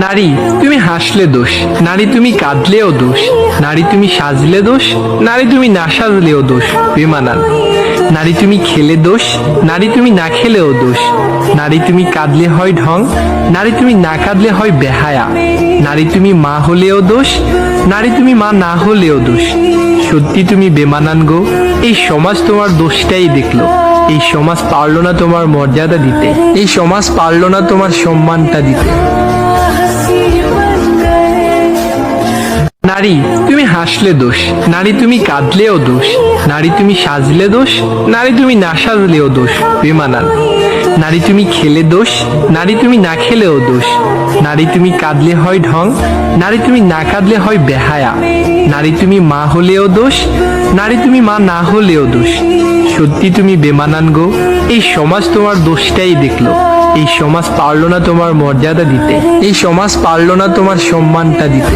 নারী তুমি হাসলে দোষ, নারী তুমি কাঁদলেও দোষ, নারী তুমি সাজলে দোষ, নারী তুমি না সাজলেও দোষ বেমানান। নারী তুমি খেলে দোষ, নারী তুমি না খেলেও দোষ, নারী তুমি কাঁদলে হয় ঢং, নারী তুমি না কাঁদলে হয় বেহায়া। নারী তুমি মা হলেও দোষ, নারী তুমি মা না হলেও দোষ। সত্যি তুমি বেমানান গো, এই সমাজ তোমার দোষটাই দেখলো। এই সমাজ পারলো না তোমার মর্যাদা দিতে, এই সমাজ পারলো না তোমার সম্মানটা দিতে। নারী তুমি হাসলে দোষ, নারী তুমি কাঁদলেও দোষ, নারী তুমি সাজলে দোষ, নারী তুমি না সাজলেও দোষ বেমানান। নারী তুমি খেলে দোষ, নারী তুমি না খেলেও দোষ, নারী তুমি কাঁদলে হয় ঢং, নারী তুমি না কাঁদলে হয় বেহায়া। নারী তুমি মা হলেও দোষ, নারী তুমি মা না হলেও দোষ। সত্যি তুমি বেমানান গো, এই সমাজ তোমার দোষটাই দেখলো। এই সমাজ পারলো না তোমার মর্যাদা দিতে, এই সমাজ পারলো না তোমার সম্মানটা দিতে।